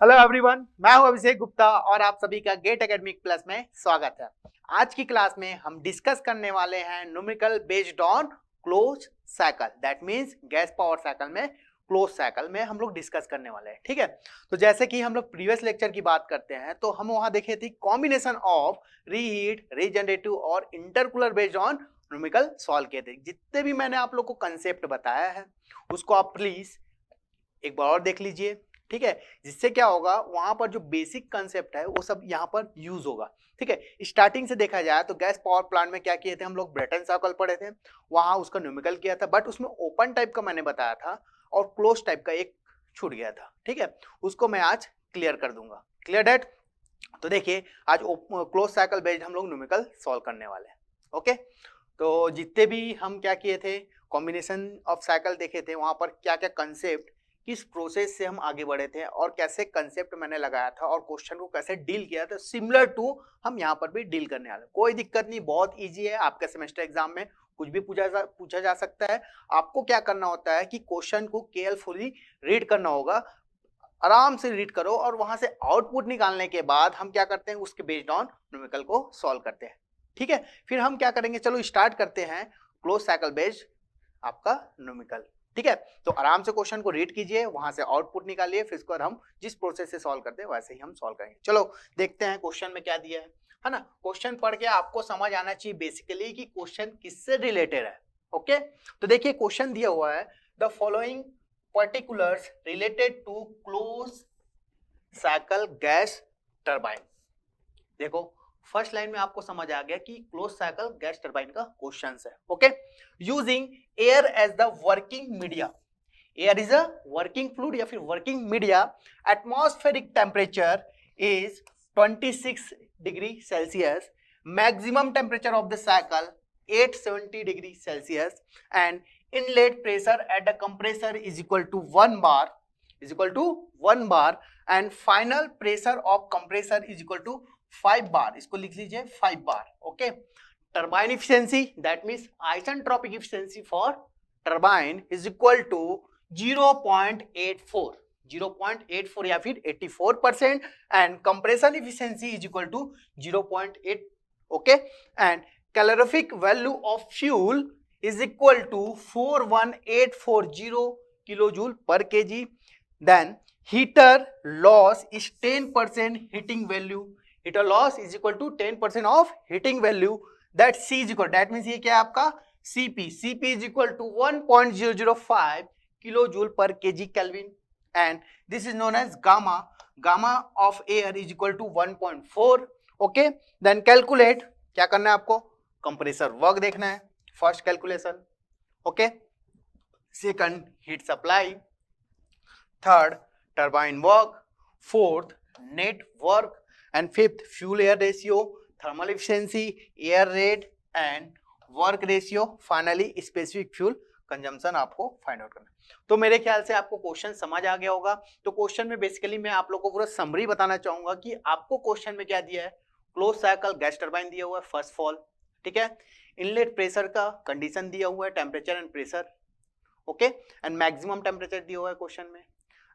Hello everyone, मैं हूं अभिषेक गुप्ता और आप सभी का गेट एकेडमिक प्लस में स्वागत है। आज की क्लास में हम डिस्कस करने वाले हैं numerical based on close cycle. That means gas power cycle में क्लोज साइकिल में हम लोग डिस्कस करने वाले हैं। ठीक है, तो जैसे कि हम लोग प्रीवियस लेक्चर की बात करते हैं तो हम वहां देखे थे कॉम्बिनेशन ऑफ रीहीट, रीजनरेटिव और intercooler based on numerical solve किए थे। जितने भी मैंने आप लोग को कंसेप्ट बताया है उसको आप प्लीज एक बार और देख लीजिए। ठीक है, जिससे क्या होगा, वहां पर जो बेसिक कंसेप्ट है वो सब यहाँ पर यूज होगा। ठीक है, स्टार्टिंग से देखा जाए तो गैस पावर प्लांट में क्या किए थे हम लोग, ब्रेटन सर्कल पढ़े थे, वहां उसका न्यूमेरिकल किया था, बट उसमें ओपन टाइप का मैंने बताया था और क्लोज टाइप का एक छूट गया था। ठीक है, उसको मैं आज क्लियर कर दूंगा। Clear that? तो देखिए, आज क्लोज साइकिल बेस्ड हम लोग न्यूमेरिकल सॉल्व करने वाले हैं। ओके, तो जितने भी हम क्या किए थे, कॉम्बिनेशन ऑफ साइकिल देखे थे, वहां पर क्या क्या कंसेप्ट, किस प्रोसेस से हम आगे बढ़े थे और कैसे कंसेप्ट मैंने लगाया था और क्वेश्चन को कैसे डील किया था, सिमिलर टू हम यहाँ पर भी डील करने वाले। कोई दिक्कत नहीं, बहुत इजी है। आपके सेमेस्टर एग्जाम में कुछ भी पूछा जा सकता है। आपको क्या करना होता है कि क्वेश्चन को केयरफुली रीड करना होगा, आराम से रीड करो और वहां से आउटपुट निकालने के बाद हम क्या करते हैं, उसके बेस्ड ऑन न्यूमेरिकल को सॉल्व करते हैं। ठीक है, फिर हम क्या करेंगे, चलो स्टार्ट करते हैं क्लोज साइकिल बेस्ड आपका न्यूमेरिकल। ठीक है, तो आराम से क्वेश्चन को रीड कीजिए, वहां से आउटपुट निकालिए, फिर इसको हम जिस प्रोसेस से सॉल्व करते हैं वैसे ही हम सॉल्व करेंगे। चलो देखते हैं क्वेश्चन में क्या दिया है ना। क्वेश्चन पढ़ के आपको समझ आना चाहिए बेसिकली कि क्वेश्चन किससे रिलेटेड है। ओके, तो देखिए क्वेश्चन दिया हुआ है, the following particulars related to closed cycle gas turbine। देखो, फर्स्ट लाइन में आपको समझ आ गया कि क्लोज साइकिल गैस टरबाइन का क्वेश्चन है। Okay, using air as the working media, air is a working fluid या फिर working media, atmospheric temperature is 26 degree Celsius, maximum temperature of the cycle 870 degree Celsius, and inlet pressure at the compressor is equal to 1 bar and final pressure of compressor is equal to 5 bar. इसको लिख लीजिए 5 bar. Okay, turbine efficiency that means isentropic efficiency for turbine is equal to 0.84 या फिर 84%, and compression efficiency is equal to 0.8। Okay, and calorific value of fuel is equal to 41840 kilojule per kg. Then heater loss is 10% heating value. Heater loss is equal to 10% of heating value. That C is equal, that means ये क्या है आपका CP is equal to 1.005 kilojoule per kg Kelvin, and this is known as gamma of air is equal to 1.4. Okay, then calculate, क्या करना है आपको, compressor work देखना है, first calculation. Okay, second heat supply, third turbine work, fourth net work, and fifth fuel air ratio, thermal efficiency, air rate and work ratio, finally specific fuel consumption आपको find out करना है। तो मेरे ख्याल से आपको क्वेश्चन समझ आ गया होगा। तो क्वेश्चन में बेसिकली मैं आप लोग को पूरा समरी बताना चाहूंगा कि आपको क्वेश्चन में क्या दिया है, क्लोज साइकिल गैस टरबाइन दिया हुआ है फर्स्ट ऑफ ऑल। ठीक है, इनलेट प्रेशर का कंडीशन दिया हुआ है, temperature and pressure. Okay, and maximum temperature दिया हुआ है क्वेश्चन में,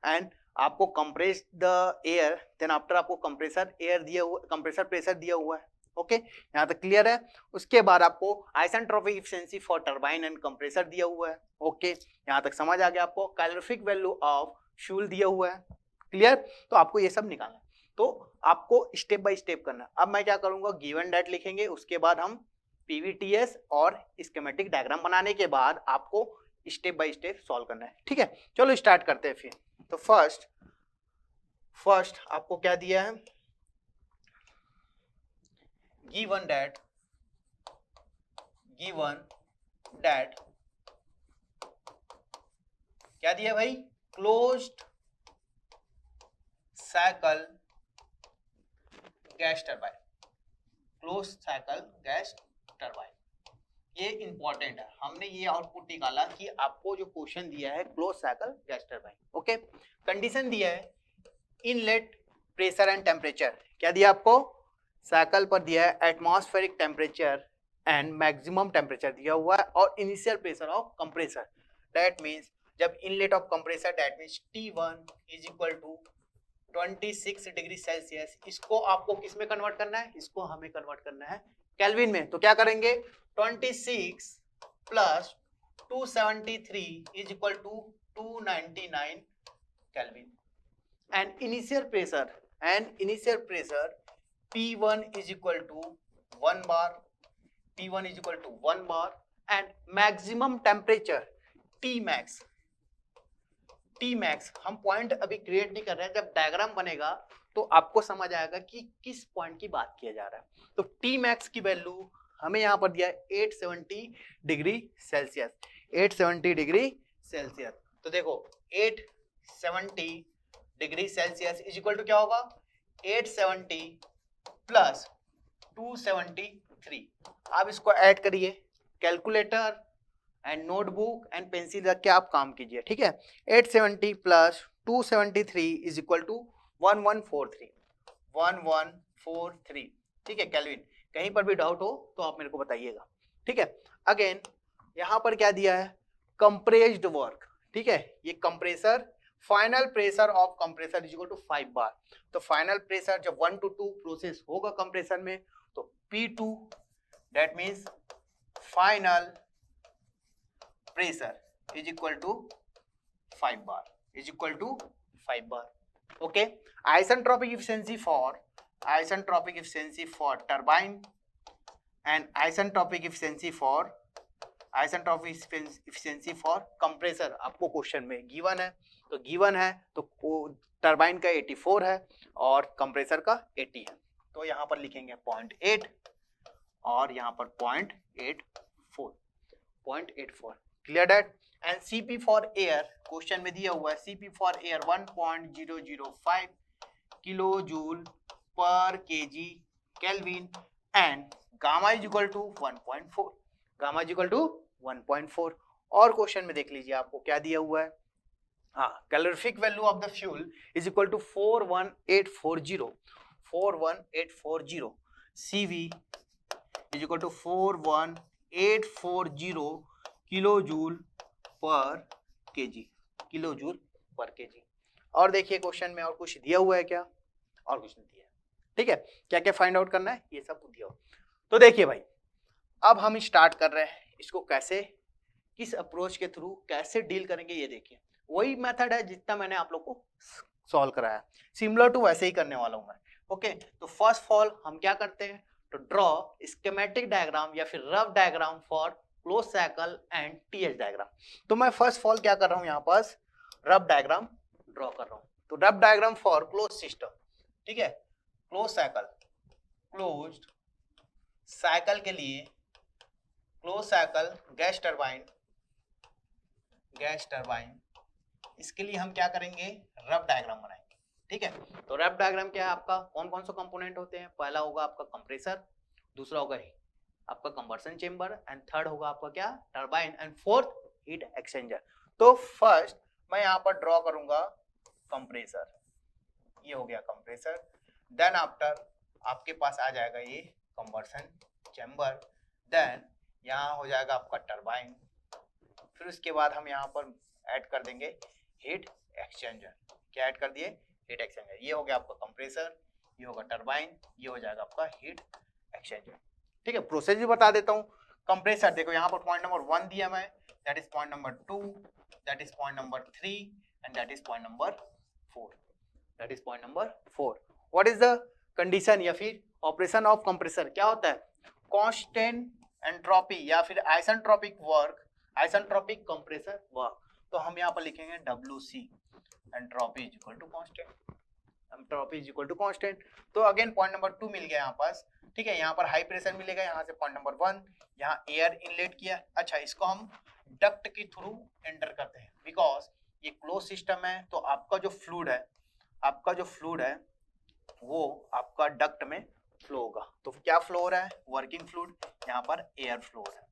एंड आपको compress the air, then after आपको कंप्रेसर एयर दिया हुआ, कंप्रेसर प्रेशर दिया हुआ है। ओके, यहाँ तक क्लियर है। उसके बाद आपको isentropic efficiency for turbine and compressor दिया हुआ है। ओके, यहाँ तक समझ आ गया। आपको कैलोरीफिक वैल्यू ऑफ फ्यूल दिया हुआ है। क्लियर? तो आपको ये सब निकालना है, तो आपको स्टेप बाय स्टेप करना है। अब मैं क्या करूंगा, गिवन डेट लिखेंगे, उसके बाद हम पीवीटीएस और स्कीमेटिक डायग्राम बनाने के बाद आपको स्टेप बाय स्टेप सॉल्व करना है। ठीक है, चलो स्टार्ट करते हैं फिर। तो फर्स्ट आपको क्या दिया है, गिवन डेट क्या दिया भाई, closed cycle gas turbine, close cycle gas turbine. ये इंपॉर्टेंट है, हमने ये आउटपुट निकाला कि आपको जो क्वेश्चन दिया है close cycle gas turbine. Okay, condition दिया है इनलेट प्रेशर एंड टेम्परेचर, क्या दिया आपको, साइकिल पर दिया है atmospheric temperature and maximum temperature दिया हुआ है, और initial pressure of compressor. That means जब inlet of compressor, that means T1 is equal to 26 degree Celsius, इसको आपको किस में कन्वर्ट करना है, इसको हमें कन्वर्ट करना है केल्विन में। तो क्या करेंगे, 26 प्लस 273 is equal to 299 kelvin. And initial pressure P1 is equal to 1 bar, P1 is equal to 1 bar and maximum temperature Tmax हम पॉइंट अभी क्रिएट नहीं कर रहे हैं, जब डायग्राम बनेगा तो आपको समझ आएगा कि किस पॉइंट की बात किया जा रहा है। तो Tmax की वैल्यू हमें यहाँ पर दिया है 870 डिग्री सेल्सियस, 870 डिग्री सेल्सियस। तो देखो 870 degree Celsius is equal to क्या होगा, 870 प्लस 273। आप इसको ऐड करिए, calculator and notebook and pencil रख के आप काम कीजिए, ठीक है। 870 प्लस 273 इज इक्वल टू 1143, ठीक है केल्विन। कहीं पर भी डाउट हो तो आप मेरे को बताइएगा, ठीक है। अगेन यहाँ पर क्या दिया है, कंप्रेस्ड वर्क, ठीक है। ये compressor, final pressure of compressor is equal to 5 bar. तो फाइनल प्रेशर जब 1 to 2 प्रोसेस होगा कंप्रेसर में, तो P2 that means final pressure is equal to 5 bar, is equal to 5 bar. Okay, isentropic efficiency for turbine and isentropic efficiency for compressor आपको question में given है। तो given है तो टरबाइन का 84 है और कंप्रेसर का 80 है। तो यहाँ पर लिखेंगे 0.8 और यहाँ पर 0.84। Clear that. And CP for air question में दिया हुआ है, CP for air 1.005 kilo joule पर kg kelvin and gamma is equal to 1.4, gamma is equal to 1.4। और क्वेश्चन में देख लीजिए आपको क्या दिया हुआ है, हाँ, calorific value of the fuel is equal to 41840 CV is equal to 41840 kilo joule पर केजी, और देखिए क्वेश्चन में और कुछ दिया हुआ है क्या, और कुछ नहीं दिया है, ठीक है। क्या क्या फाइंड आउट करना है ये सब दिया हो। तो देखिए भाई, अब हम स्टार्ट कर रहे हैं, इसको कैसे, किस अप्रोच के थ्रू कैसे डील करेंगे ये देखिए। वही मेथड है जितना मैंने आप लोग को सॉल्व कराया, सिमिलर टू वैसे ही करने वाला हूं मैं। ओके, तो फर्स्ट ऑफ ऑल हम क्या करते हैं, तो ड्रॉ स्कीमेटिक डायग्राम या फिर rough diagram for close cycle and TH diagram. तो मैं फर्स्ट ऑफ ऑल क्या कर रहा हूं, यहाँ पास रफ डायग्राम ड्रॉ कर रहा हूं। तो rough diagram for close system, ठीक है, क्लोज साइकिल के लिए, क्लोज साइकिल गैस टरबाइन, इसके लिए हम क्या करेंगे, रफ डायग्राम बनाएंगे, ठीक है। तो रफ डायग्राम क्या है आपका, कौन कौन सा कंपोनेंट होते हैं, पहला होगा आपका कंप्रेसर, दूसरा होगा आपका कंबर्सन चेंबर एंड थर्ड होगा आपका क्या, turbine and fourth heat exchanger. तो फर्स्ट मैं यहाँ पर ड्रॉ करूंगा कंप्रेसर, ये हो गया कंप्रेसर। देन आफ्टर आपके पास आ जाएगा ये कंबर्सन चेंबर, देन यहाँ हो जाएगा आपका टरबाइन, फिर उसके बाद हम यहाँ पर ऐड कर देंगे हीट एक्सचेंजर। क्या ऐड कर दिए, हीट एक्सचेंजर। ये हो गया आपका कंप्रेसर, ये होगा टरबाइन, ये हो जाएगा आपका हीट एक्सचेंजर, ठीक है। प्रोसेस भी बता देता हूँ। कंप्रेसर देखो यहाँ पर पॉइंट नंबर 1 दिया मैं, that is point number 2, that is point number 3 and that is point number 4। What is the condition या फिर ऑपरेशन ऑफ कंप्रेसर, क्या होता है, कांस्टेंट एंट्रोपी या फिर isentropic work, isentropic compressor work. तो हम यहाँ पर लिखेंगे WC, entropy is equal to constant. तो अगेन पॉइंट नंबर 2 मिल गया यहाँ पास, ठीक है। यहाँ पर हाई प्रेशर मिलेगा, यहाँ से पॉइंट नंबर 1, यहाँ एयर इनलेट किया। अच्छा, इसको हम डक्ट के थ्रू एंटर करते हैं, बिकॉज ये क्लोज सिस्टम है। तो आपका जो फ्लूइड है वो आपका डक्ट में फ्लो होगा। तो क्या फ्लो हो रहा है, वर्किंग फ्लूइड, यहाँ पर एयर फ्लो हो रहा है।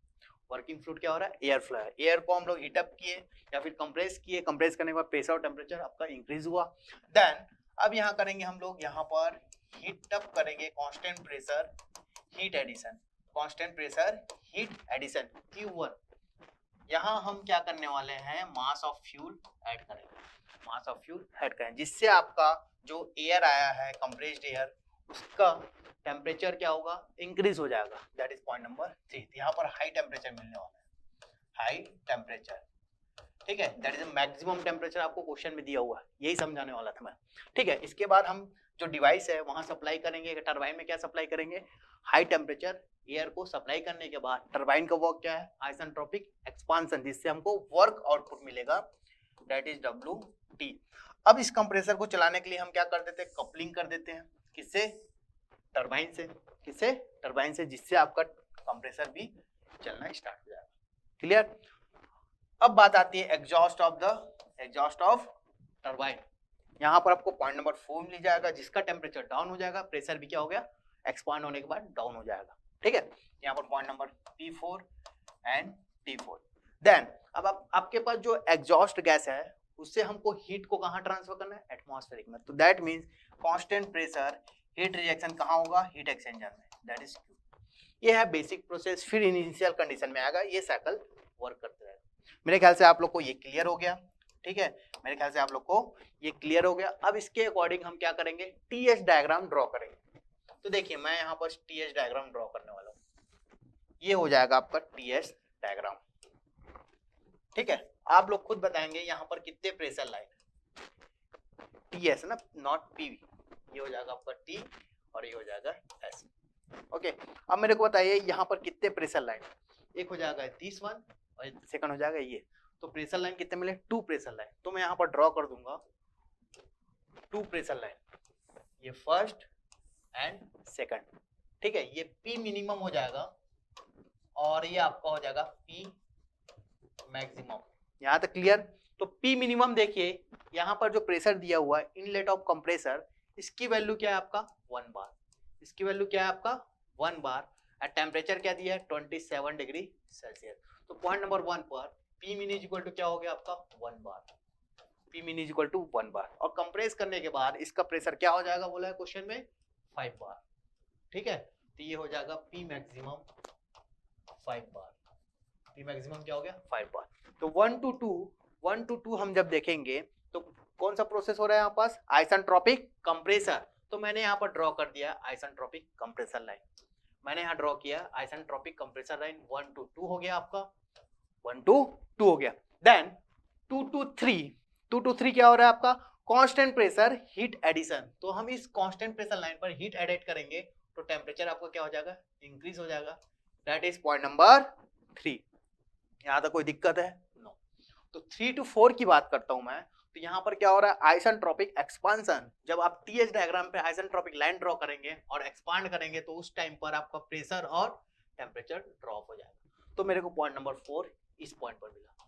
वर्किंग फ्लूइड क्या हो रहा है, एयर फ्लो है। एयर को हम लोग हीट अप किए या फिर कंप्रेस किए, कंप्रेस करने के बाद प्रेशर और टेम्परेचर आपका इंक्रीज हुआ। देन अब यहाँ करेंगे हम लोग, यहाँ पर हीट अप करेंगे, constant pressure heat addition Q1। यहाँ हम क्या करने वाले हैं, मास ऑफ फ्यूल ऐड करेंगे। मास ऑफ फ्यूल ऐड करें, जिससे आपका जो एयर आया है कंप्रेस्ड एयर उसका टेम्परेचर क्या होगा, इंक्रीज हो जाएगा। That is point number 3। यहाँ पर हाई टेम्परेचर मिलने वाला है, हाई टेम्परेचर, ठीक है। दैट इज मैक्सिमम टेम्परेचर आपको क्वेश्चन में दिया हुआ है, यही समझाने वाला था मैं, ठीक है। इसके बाद हम जो डिवाइस है वहां सप्लाई करेंगे, टरबाइन में क्या सप्लाई करेंगे, हाई टेम्परेचर एयर को सप्लाई करने के बाद टरबाइन का वर्क क्या है, आइसेंट्रोपिक एक्सपांशन, जिससे हमको वर्क आउटपुट मिलेगा, दैट इज WT। अब इस कंप्रेसर को चलाने के लिए हम क्या कर देते हैं, कपलिंग कर देते हैं, किससे, टरबाइन से, किससे, टरबाइन से, जिससे आपका कंप्रेसर भी चलना स्टार्ट हो जाएगा। क्लियर। अब बात आती है एग्जॉस्ट ऑफ टरबाइन। यहाँ पर आपको पॉइंट नंबर 4 मिल जाएगा, जिसका टेम्परेचर डाउन हो जाएगा, प्रेशर भी क्या हो गया, एक्सपांड होने के बाद डाउन हो जाएगा, ठीक है। यहाँ पर point number P4 and T4। Then अब आपके पास जो एग्जॉस्ट गैस है उससे हमको हीट को कहाँ ट्रांसफर करना है, एटमॉस्फेरिक में। तो that means constant pressure heat rejection कहाँ होगा, हीट एक्सचेंजर में, दैट इज Q। ये है बेसिक प्रोसेस, फिर इनिशियल कंडीशन में आएगा, ये साइकिल वर्क करते रहेगा। मेरे ख्याल से आप लोग को ये क्लियर हो गया, ठीक है, मेरे ख्याल से आप लोग को ये क्लियर हो गया। अब इसके अकॉर्डिंग हम क्या करेंगे, TS डायग्राम ड्रॉ करेंगे। तो देखिए मैं यहाँ पर TS डायग्राम ड्रॉ करने वाला हूँ, ये हो जाएगा आपका TS डायग्राम, ठीक है। आप लोग खुद बताएंगे यहाँ पर कितने प्रेशर लाइन, TS ना, नॉट PV, ये हो जाएगा आपका T और ये हो जाएगा S, ओके। अब मेरे को बताइए यहाँ पर कितने प्रेशर लाइन, एक हो जाएगा 30 वन और सेकंड हो जाएगा ये, तो प्रेशर लाइन कितने मिले, 2 प्रेशर लाइन। तो मैं यहाँ पर ड्रॉ कर दूंगा 2 प्रेशर लाइन, ये फर्स्ट एंड सेकंड, ठीक है। ये P मिनिमम हो जाएगा और ये आपका हो जाएगा P मैक्सिमम। यहाँ तक क्लियर। तो P मिनिमम देखिए यहाँ पर जो प्रेशर दिया हुआ है इनलेट ऑफ कंप्रेसर, इसकी वैल्यू क्या है आपका 1 बार, इसकी वैल्यू क्या है आपका 1 बार। टेम्परेचर क्या दिया है 27 डिग्री सेल्सियस। तो पॉइंट नंबर 1 पर P min is equal to क्या हो गया आपका 1 bar, P min is equal to 1 bar. और कंप्रेस करने के बाद इसका प्रेशर क्या हो जाएगा बोला है क्वेश्चन में 5 बार, ठीक है। तो ये हो जाएगा P मैक्सिमम 5 बार, P मैक्सिमम क्या हो गया 5 बार। तो 1 to 2 हम जब देखेंगे तो कौन सा प्रोसेस हो रहा है यहाँ पास, आइसेंट्रोपिक कंप्रेसर। तो मैंने यहाँ पर ड्रॉ कर दिया आइसेंट्रोपिक कंप्रेसर लाइन, मैंने यहाँ ड्रॉ किया आइसेंट्रोपिक कंप्रेसर लाइन 1 to 2 हो गया आपका, 1 to 2 हो गया। देन 2 to 3 क्या हो रहा है आपका, कांस्टेंट प्रेशर हीट एडिशन। तो हम इस कांस्टेंट प्रेशर लाइन पर हीट एडिट करेंगे तो टेम्परेचर आपका क्या हो जाएगा, इंक्रीज हो जाएगा, दैट इज पॉइंट नंबर 3। यहाँ तक कोई दिक्कत है, नो। तो 3 to 4 की बात करता हूं मैं, तो यहाँ पर क्या हो रहा है, आइसेंट्रोपिक एक्सपांशन। जब आप TS डायग्राम पे आइसेंट्रोपिक लाइन ड्रॉ करेंगे और एक्सपांड करेंगे तो उस टाइम पर आपका प्रेशर और टेम्परेचर ड्रॉप हो जाएगा। तो मेरे को पॉइंट नंबर 4 इस पॉइंट पर मिला,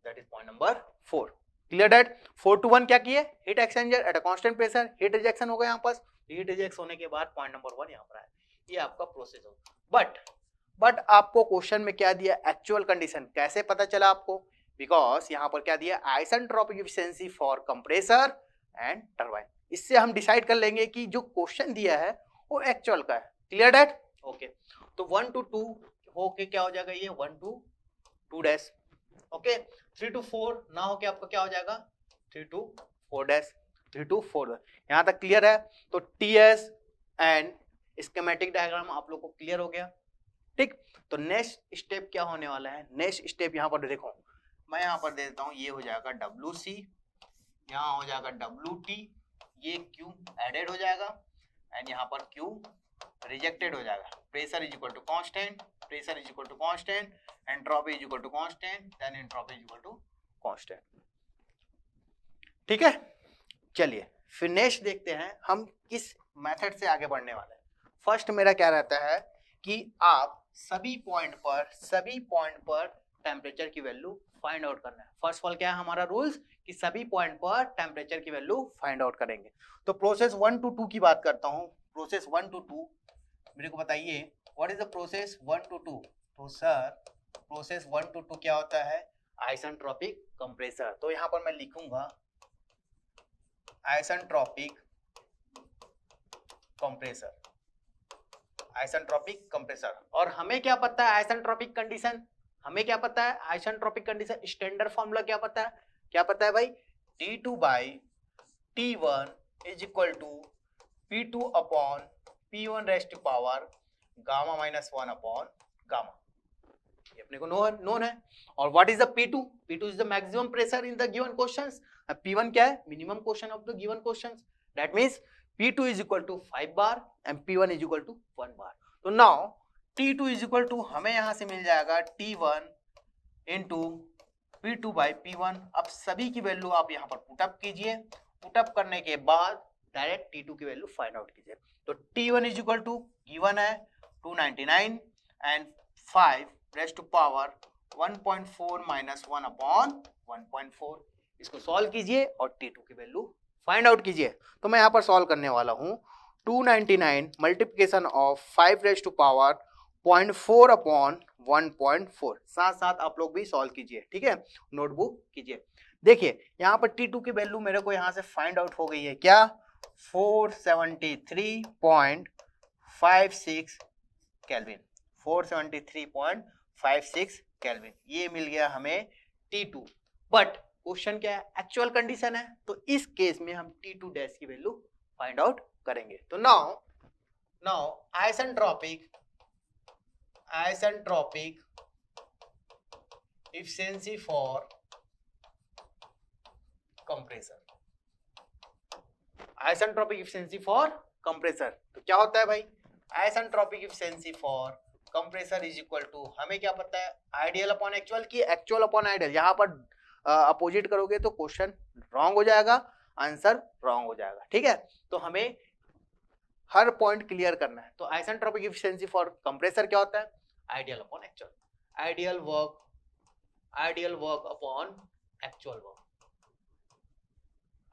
that is point number 4। Clear that. 4 to 1 क्या किए, heat exchanger eight a constant pressure, heat rejection होगा यहाँ पास, हीट रिजेक्ट होने के बाद पॉइंट नंबर 1 यहाँ पर आया, ये आपका प्रोसेस होगा। बट आपको क्वेश्चन में क्या दिया, एक्चुअल कंडीशन कैसे पता चला आपको, बिकॉज यहाँ पर क्या दिया, isentropic efficiency for compressor and turbine. इससे हम डिसाइड कर लेंगे कि जो क्वेश्चन दिया है वो एक्चुअल का है। Clear that, okay. तो 1 to 2 होके क्या हो जाएगा, ये 1 to 2 डैश, ओके। 3 to 4 ना होके आपका क्या हो जाएगा 3 to 4 डैश, 3 to 4। यहाँ तक क्लियर है। तो TS एंड स्कीमेटिक डायग्राम आप लोग को क्लियर हो गया, ठीक। तो नेक्स्ट स्टेप क्या होने वाला है, नेक्स्ट स्टेप यहाँ पर देखो, मैं यहाँ पर दे देता हूँ, ये हो जाएगा WC, यहाँ हो जाएगा WT, ये Q एडेड हो जाएगा एंड यहाँ पर Q रिजेक्टेड हो जाएगा। Pressure is equal to constant, pressure is equal to constant, entropy is equal to constant, then entropy is equal to constant, ठीक है। चलिए फिर नेक्स्ट देखते हैं हम किस मेथड से आगे बढ़ने वाले हैं। फर्स्ट मेरा क्या रहता है कि आप सभी पॉइंट पर टेम्परेचर की वैल्यू फाइंड आउट करना है। फर्स्ट ऑफ ऑल क्या है हमारा रूल्स कि सभी पॉइंट पर टेम्परेचर की वैल्यू फाइंड आउट करेंगे। तो प्रोसेस 1 to 2 की बात करता हूं। प्रोसेस 1 to 2 मेरे को बताइए what is the process 1 to 2। तो सर प्रोसेस 1 to 2 क्या होता है, आइसेंट्रोपिक कंप्रेसर। तो यहां पर मैं लिखूंगा आइसेंट्रोपिक कंप्रेसर, आइसेंट्रोपिक कंप्रेसर। और हमें क्या पता है आइसेंट्रोपिक कंडीशन, हमें क्या पता है आइसेंट्रोपिक कंडीशन, स्टैंडर्ड फार्मूला क्या पता है भाई, T2 by T1 is equal to P2 upon P1 raised to power gamma minus 1 upon gamma. ये अपने को नोन है. और what is the P2? P2 is the maximum pressure in the given questions. P1 क्या है? Minimum question of the given questions. That means P2 is equal to 5 bar and P1 is equal to 1 bar. तो now T2 is equal to हमें यहाँ से मिल जाएगा T1 into P2 by P1. अब सभी की वैल्यू आप यहाँ पर पुटअप कीजिए. पुटअप करने के बाद डायरेक्ट T2 की वैल्यू फाइंड आउट कीजिए. तो T1 is equal to given है 299 and 5 raised to power 1.4 minus 1 upon 1.4. इसको सॉल्व कीजिए और T2 की वैल्यू फाइंड आउट कीजिए. तो मैं यहाँ पर सॉल्व करने वाला हूँ 299 multiplication of 5 raise to power 0.4 upon 1.4. साथ साथ आप लोग भी सॉल्व कीजिए, ठीक है, नोटबुक कीजिए. देखिए यहाँ पर T2 की वैल्यू मेरे को यहाँ से फाइंड आउट हो गई है. क्या? 473.56 केल्विन. 473.56 केल्विन ये मिल गया हमें T2. बट क्वेश्चन क्या है? एक्चुअल कंडीशन है. तो इस केस में हम T2 डैश की वैल्यू फाइंड आउट करेंगे. तो now isentropic efficiency for compressor. Isentropic efficiency for compressor. तो क्या होता है भाई? Isentropic efficiency for compressor is equal to, हमें क्या पता है, आइडियल अपॉन एक्चुअल की एक्चुअल अपॉन आइडियल. यहाँ पर अपोजिट करोगे तो क्वेश्चन रॉन्ग हो जाएगा, आंसर रॉन्ग हो जाएगा, ठीक है. तो हमें हर पॉइंट क्लियर करना है. तो आइसेंट्रोपिक एफिशिएंसी फॉर कंप्रेसर क्या होता है? Ideal upon actual. Ideal work upon actual work.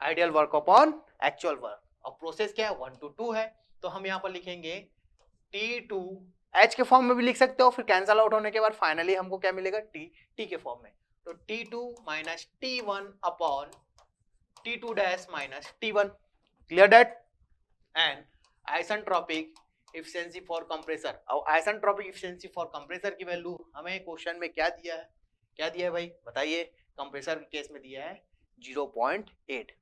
Ideal work upon actual work. और प्रोसेस क्या है? 1 to 2 है. तो हम यहाँ पर लिखेंगे T2 H के फॉर्म में भी लिख सकते हो. फिर कैंसल आउट होने के बाद फाइनली हमको क्या मिलेगा? T के फॉर्म में. तो T2 minus T1 upon T2 dash minus T1. Clear that? And isentropic efficiency for compressor. और आइसेंट्रोपिक एफिशिएंसी फॉर कंप्रेसर की वैल्यू हमें क्वेश्चन में क्या दिया है? क्या दिया है भाई बताइए? कंप्रेसर के केस में दिया है 0.8.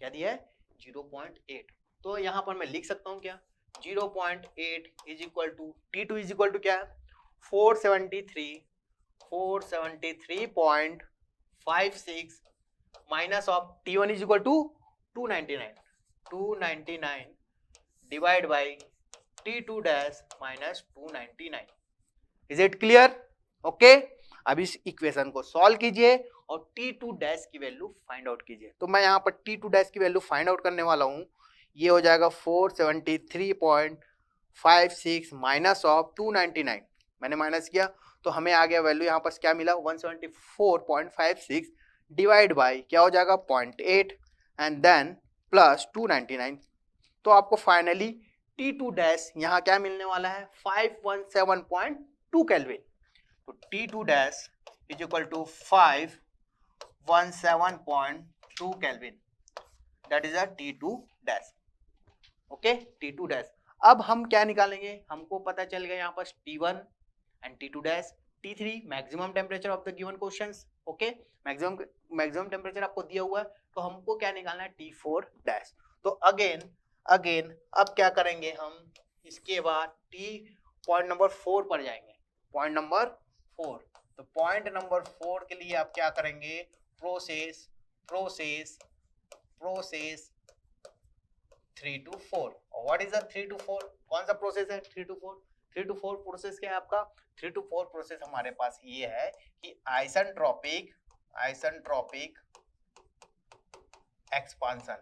क्या दिया है? 0.8. तो यहाँ पर मैं लिख सकता हूँ क्या? 0.8 is equal to T2 is equal to क्या है? 473.56 minus of T1 is equal to 299 divide by T2 dash minus 299. Is it clear? Okay. अब इस इक्वेशन को सॉल्व कीजिए और T2 डैश की वैल्यू फाइंड आउट कीजिए. तो मैं यहाँ पर T2 डैश की वैल्यू फाइंड आउट करने वाला हूँ. ये हो जाएगा 473.56 माइनस ऑफ 299. मैंने माइनस किया तो हमें आ गया वैल्यू यहाँ पर क्या मिला? 174.56 डिवाइड बाई क्या हो जाएगा? 0.8 एंड देन प्लस 299. तो आपको फाइनली T2 डैश यहाँ क्या मिलने वाला है? 517.2 केल्विन. तो T2 dash is equal to 517.2 kelvin. That is a T2 dash. Okay, T2 dash. अब हम क्या निकालेंगे? हमको पता चल गया यहाँ पर T1 and T2 dash. T3 maximum temperature of the given questions. Okay, maximum temperature आपको दिया हुआ है. तो हमको क्या निकालना है? T4 dash. तो अगेन अब क्या करेंगे हम? इसके बाद पॉइंट नंबर 4 पर जाएंगे. Point number 4. तो पॉइंट नंबर 4 के लिए आप क्या करेंगे? Process 3 to 4. और व्हाट इज द 3 to 4? कौन सा प्रोसेस है 3 to 4? 3 to 4 प्रोसेस क्या है आपका? 3 to 4 प्रोसेस हमारे पास ये है कि आइसेंट्रोपिक एक्सपांशन.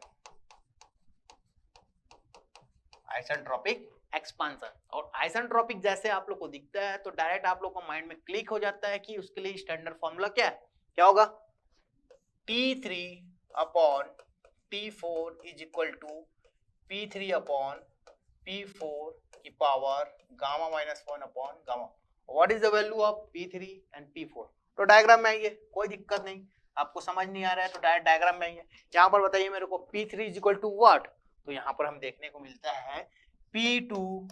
और आइसेंट्रोपिक जैसे आप लोग को दिखता है तो डायरेक्ट आप लोग को माइंड में क्लिक हो जाता है कि उसके लिए स्टैंडर्ड फॉर्मूला क्या है? क्या होगा? T3 upon T4 is equal to P3 upon P4 की power gamma minus 1 upon gamma. What is the value of P3 and P4? तो डायग्राम में आइए, कोई दिक्कत नहीं. आपको समझ नहीं आ रहा है तो डायरेक्ट डायग्राम में आइए. यहाँ पर बताइए मेरे को P3 is equal to what? तो यहाँ पर हम देखने को मिलता है P2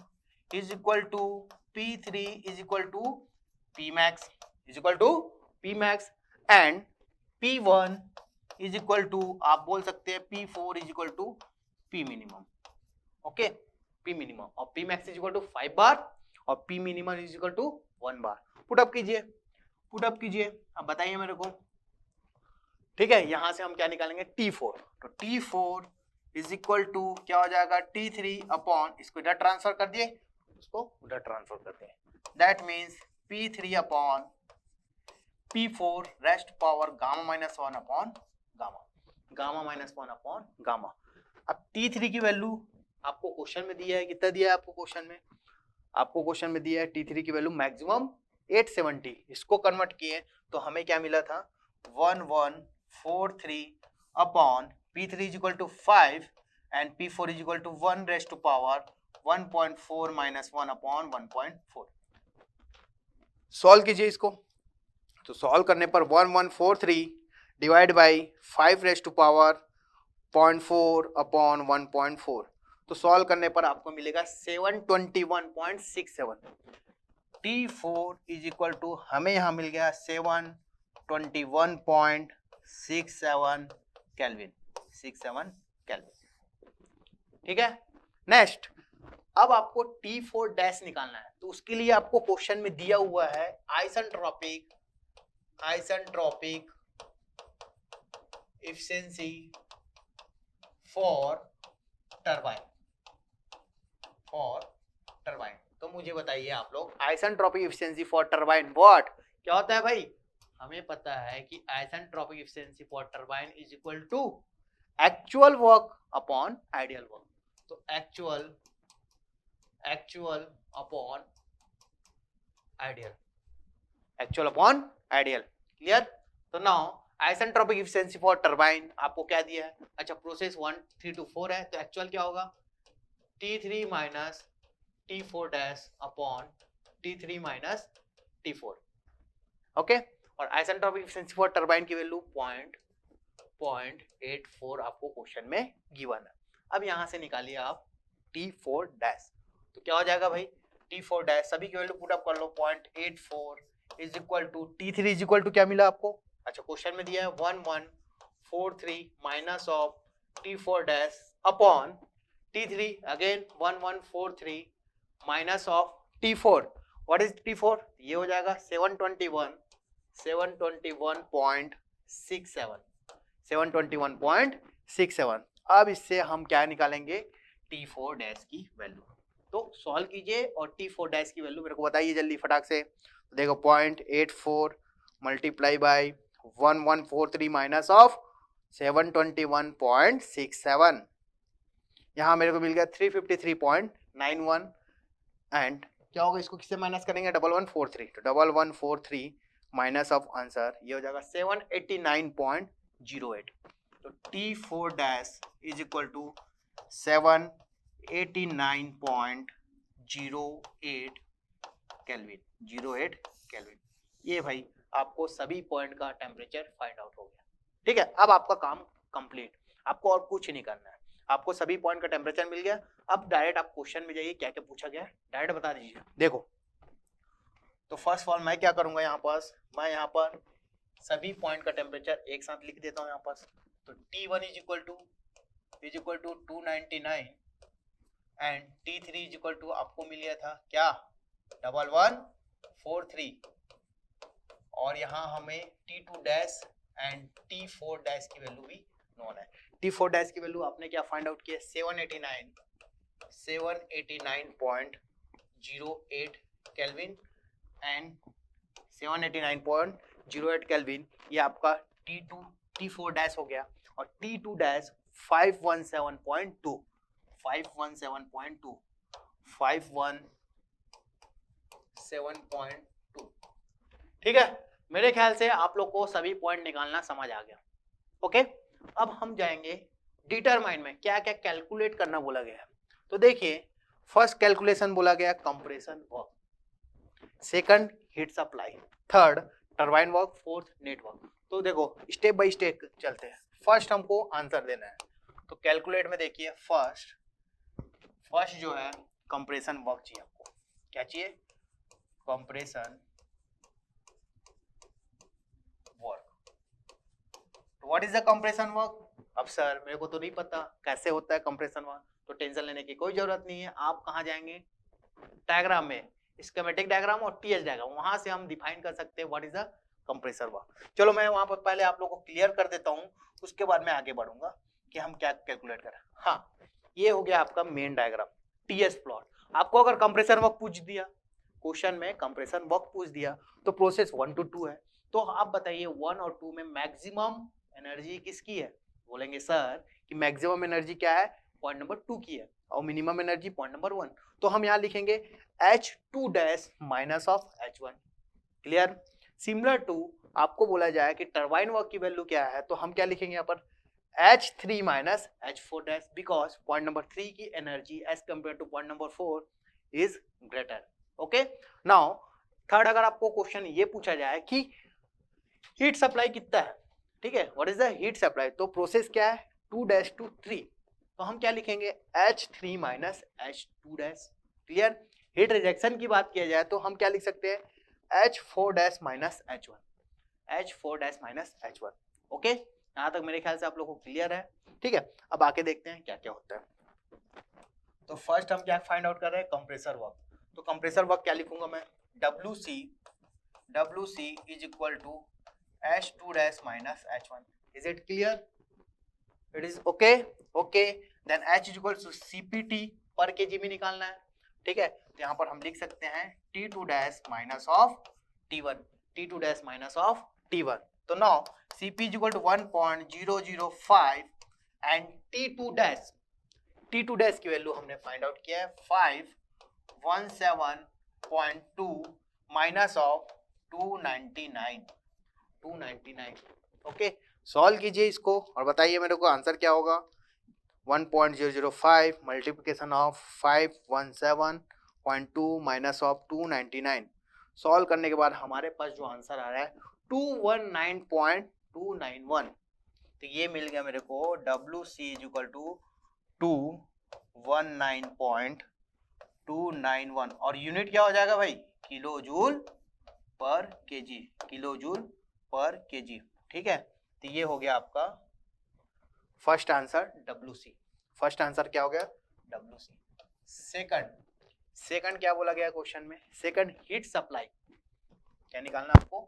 is equal to P3 is equal to P max and P1 is equal to, आप बोल सकते हैं P4 is equal to P minimum, okay, P minimum, और P max is equal to 5 bar और P minimum is equal to 1 bar. Put up कीजिए, put up कीजिए, अब बताइए मेरे को, ठीक है। यहां से हम क्या निकालेंगे, T4, तो T4 इज इक्वल टू क्या हो जाएगा, T3 अपॉन, इसको इधर ट्रांसफर कर दिए, उसको उधर ट्रांसफर करते हैं, that means P3 upon P4 rest power gamma minus 1 upon gamma, gamma minus 1 upon gamma. अब T3 की वैल्यू आपको क्वेश्चन में दिया है, कितना दिया है आपको क्वेश्चन में, आपको क्वेश्चन में दिया है T3 की वैल्यू मैक्सिमम 870, इसको कन्वर्ट किए तो हमें क्या मिला था 1143 upon P3 is equal to 5 and P4 is equal to 1 raised to power 1.4 minus 1 upon 1.4। Solve कीजिए इसको, तो सॉल्व करने पर 1143 divide by 5 raised to power 0.4 upon 1.4, तो सॉल्व करने पर आपको मिलेगा 721.67। T4 इज इक्वल टू हमें यहां मिल गया 721.67 केल्विन, 67 केल्विन, ठीक है। नेक्स्ट, अब आपको T4 डैश निकालना है, तो उसके लिए आपको क्वेश्चन में दिया हुआ है आइसेंट्रोपिक एफिशिएंसी फॉर टरबाइन, तो मुझे बताइए आप लोग, isentropic efficiency for turbine what, क्या होता है भाई, हमें पता है कि isentropic efficiency for turbine is equal to actual work upon ideal work, तो एक्चुअल अपॉन आइडियल, क्लियर। तो now isentropic efficiency for turbine आपको क्या दिया है, अच्छा प्रोसेस 1 3 to 4 है, तो एक्चुअल क्या होगा T3 minus T4 dash upon T3 minus T4, okay. और आइसेंट्रोपिक एफिशिएंसी फॉर टरबाइन की वैल्यू 0.84 आपको क्वेश्चन में गिवन है। अब यहां से निकालिए आप T4 डैश, तो क्या हो जाएगा भाई T4 डैश, सभी की वैल्यू पुट अप कर लो, 0.84 is equal to T3 is equal to क्या मिला आपको, अच्छा क्वेश्चन में दिया है 1143 minus of T4 dash upon T3 again 1143 minus of T4, what is T4, ये हो जाएगा 721.67। अब इससे हम क्या निकालेंगे T4 डैश की वैल्यू, तो सॉल्व कीजिए और T4 डैश की वैल्यू मेरे को बताइए जल्दी फटाक से, तो देखो 0.84 मल्टीप्लाई बाई 1143 माइनस ऑफ 721.67, यहाँ मेरे को मिल गया 353.91 एंड क्या होगा, इसको किससे माइनस करेंगे 1143, तो 1143 माइनस ऑफ आंसर ये हो जाएगा 789.08, तो T4 dash is equal to 789.08 kelvin, 08 kelvin. ये भाई आपको सभी पॉइंट का टेम्परेचर फाइंड आउट हो गया, ठीक है। अब आपका काम कंप्लीट, आपको और कुछ नहीं करना है, आपको सभी पॉइंट का टेम्परेचर मिल गया। अब डायरेक्ट आप क्वेश्चन में जाइए, क्या क्या पूछा गया डायरेक्ट बता दीजिए। देखो, तो फर्स्ट ऑफ ऑल मैं क्या करूंगा, यहाँ पर मैं यहाँ पर सभी पॉइंट का टेम्परेचर एक साथ लिख देता हूँ यहाँ पर, तो T1 is equal to 299 and T3 is equal to आपको मिल गया था क्या 1143, और यहाँ हमें T2 dash and T4 dash की वैल्यू भी नोन है। T4 डैश की वैल्यू आपने क्या फाइंड आउट किया 789.08 केल्विन एंड 789.08 केल्विन, ये आपका T4 डैश हो गया, और T2 डैश 517.2, ठीक है। मेरे ख्याल से आप लोग को सभी पॉइंट निकालना समझ आ गया, ओके। अब हम जाएंगे डिटरमाइन में, क्या क्या कैलकुलेट करना बोला गया है। तो देखिए, फर्स्ट कैलकुलेशन बोला गया compression work, second heat supply, third turbine work, fourth net work. तो देखो स्टेप बाय स्टेप चलते हैं। फर्स्ट हमको आंसर देना है, तो कैलकुलेट में देखिए फर्स्ट जो है कंप्रेशन वर्क चाहिए आपको, क्या चाहिए compression work, what is the compression work? अब सर मेरे को तो नहीं पता कैसे होता है कंप्रेशन वर्क, तो टेंशन लेने की कोई जरूरत नहीं है। आप कहाँ जाएंगे? डायग्राम में, स्कीमेटिक डायग्राम और टीएच डायग्राम, वहां से हम डिफाइन कर सकते हैं what is the compressor work. चलो मैं वहां पर पहले आप लोगों को क्लियर कर देता हूं, उसके बाद मैं आगे बढ़ूंगा कि हम क्या कैलकुलेट करें। हाँ, ये हो गया आपका मेन डायग्राम, टीएस प्लॉट। आपको अगर कंप्रेसर वर्क पूछ दिया, क्वेश्चन में कंप्रेसर वर्क पूछ दिया, तो प्रोसेस 1 to 2 है। तो आप बताइए 1 और 2 में मैक्सिमम एनर्जी किसकी है? बोलेंगे सर कि मैक्सिमम एनर्जी क्या है? पॉइंट नंबर 2 की है, और मिनिमम एनर्जी पॉइंट नंबर 1। तो हम यहाँ लिखेंगे H2 dash minus of H1। Clear? Similar to आपको बोला जाए कि टरबाइन वर्क की वैल्यू क्या है, तो हम क्या लिखेंगे यहाँ पर H3 minus H4 dash, because point number 3 की energy as compare to point number 4 is greater. Okay, now third, अगर आपको क्वेश्चन ये पूछा जाए कि हीट सप्लाई कितना है, ठीक है, what is the heat supply, तो प्रोसेस क्या है 2 डैश टू 3, तो हम क्या लिखेंगे H3 minus H2 dash. Clear? Heat rejection की बात किया जाए तो हम क्या लिख सकते हैं H4 dash minus H1, H4 dash minus H1। Okay, यहाँ तक मेरे ख्याल से आप लोगों को क्लियर है। ठीक है, अब आके देखते हैं क्या क्या होता है। तो फर्स्ट हम क्या फाइंड आउट कर रहे हैं? Compressor work. तो कंप्रेसर वर्क क्या लिखूंगा मैं? WC is equal to H2 dash minus H1। Is it clear? It is okay? Okay, then H is equal to CPT पर केजी में निकालना है। ठीक है, तो यहाँ पर हम लिख सकते हैं T2 dash minus of T1, T2 dash minus of T1। तो now CP is equal to 1.005 and T2 dash की वैल्यू हमने फाइंड आउट किया है 517.2 माइनस ऑफ 299। ओके, सॉल्व कीजिए इसको और बताइए मेरे को आंसर क्या होगा। 1.005 multiplication of 517.2 minus of 299। Solve करने के बाद हमारे पास जो आंसर आ रहा है 219.291। तो ये मिल गया मेरे को WC इज इक्वल टू 219.291, और यूनिट क्या हो जाएगा भाई? किलो जूल पर केजी, किलो जूल पर केजी। ठीक है, तो ये हो गया आपका first answer WC। First answer क्या हो गया? WC। सेकंड क्या बोला गया क्वेश्चन में? Second heat supply. क्या निकालना आपको?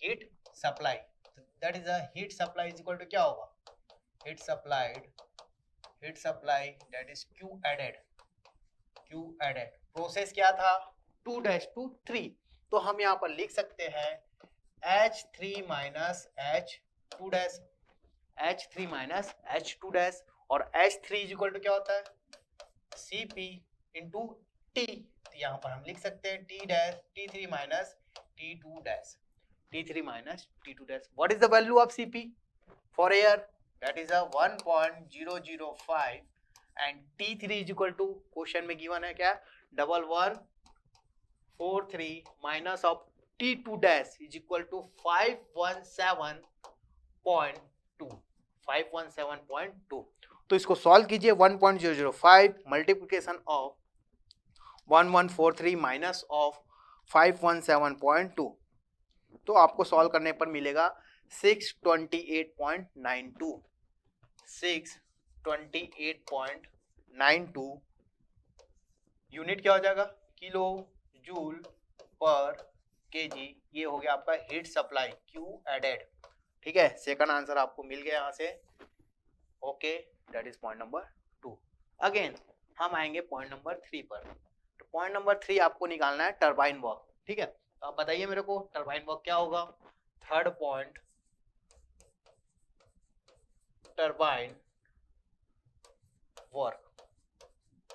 Heat supply. That is a heat supply is equal to क्या होगा? Heat supply that is Q added. Process क्या था? 2 डैश टू 3, तो हम यहाँ पर लिख सकते हैं H3 minus H2 dash, H3 minus H2 dash, और H3 इज इक्वल टू क्या होता है? CP into T। तो यहाँ पर हम लिख सकते हैं T3 minus T2 dash, T3 minus T2 dash. What is the value of CP for air? That is 1.005 and T3 is equal to, question में गिवन है क्या? 1143 minus of T2 dash is equal to 517.2। तो इसको solve कीजिए। 1.005 multiplication of 1143 minus of 517.2, तो आपको solve करने पर मिलेगा 628.92। 628.92 यूनिट क्या हो जाएगा? किलो जूल पर केजी। ये हो गया आपका हीट सप्लाई Q एडेड। ठीक है, सेकंड आंसर आपको मिल गया यहाँ से। Okay, that is point number 2। Again हम आएंगे पॉइंट नंबर 3 पर। तो पॉइंट नंबर 3 आपको निकालना है टरबाइन वर्क। ठीक है, तो आप बताइए मेरे को टरबाइन वर्क क्या होगा। Third point, turbine work.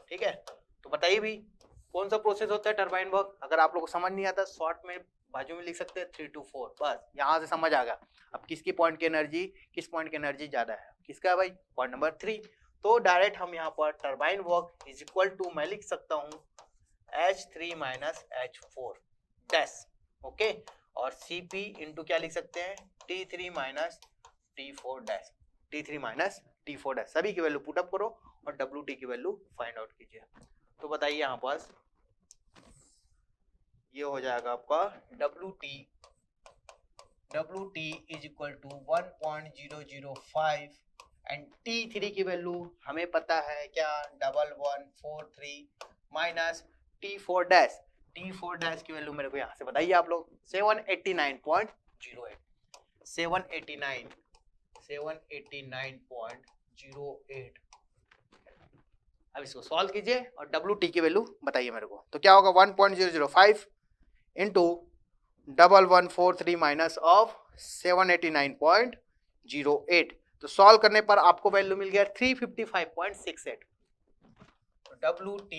ठीक है, तो बताइए भी कौन सा प्रोसेस होता है टरबाइन वर्क। अगर आप लोग को समझ नहीं आता, शॉर्ट में बाजू में लिख सकते हैं 3 to 4, बस यहाँ से समझ आ गया। अब किसकी पॉइंट की एनर्जी, किस पॉइंट की एनर्जी ज्यादा है, किसका है भाई? Point number 3। तो डायरेक्ट हम यहाँ पर turbine work is equal to, मैं लिख सकता हूँ H3 minus H4 dash. Okay, और CP इंटू क्या लिख सकते हैं? T3 minus T4 dash, T3 minus T4 dash. सभी की वैल्यू पुटअप करो और WT की वैल्यू फाइंड आउट कीजिए। तो बताइए यहाँ पास ये हो जाएगा आपका WT WT is equal to 1.005 and T3 की वैल्यू हमें पता है क्या, 1143 minus T4 dash. T4 dash की वैल्यू मेरे को यहाँ से बताइए आप लोग, 789.08 789.08। अब इसको सॉल्व कीजिए और WT की वैल्यू बताइए मेरे को। तो क्या होगा, 1.005 इंटू 1143 माइनस ऑफ 789.08। तो सॉल्व करने पर आपको वैल्यू मिल गया 355.68। तो WT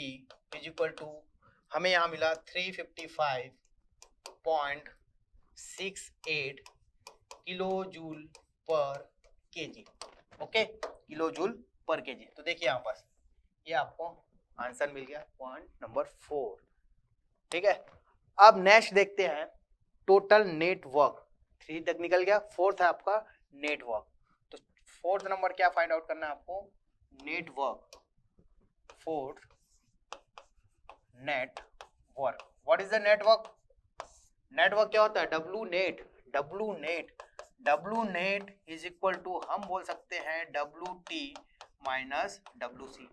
इज इक्वल टू हमें यहाँ मिला 355.68 किलो जूल पर केजी। ओके, किलो जूल पर केजी। तो देखिए यहाँ पर ये आपको आंसर मिल गया, पॉइंट नंबर 4। ठीक है, अब नेक्स्ट देखते हैं टोटल नेटवर्क। 3 तक निकल गया, 4th है आपका नेटवर्क। तो 4th नंबर क्या फाइंड आउट करना है आपको, network. 4th network. What is the network? Network क्या होता है, W net. W net is equal to हम बोल सकते हैं WT minus WC।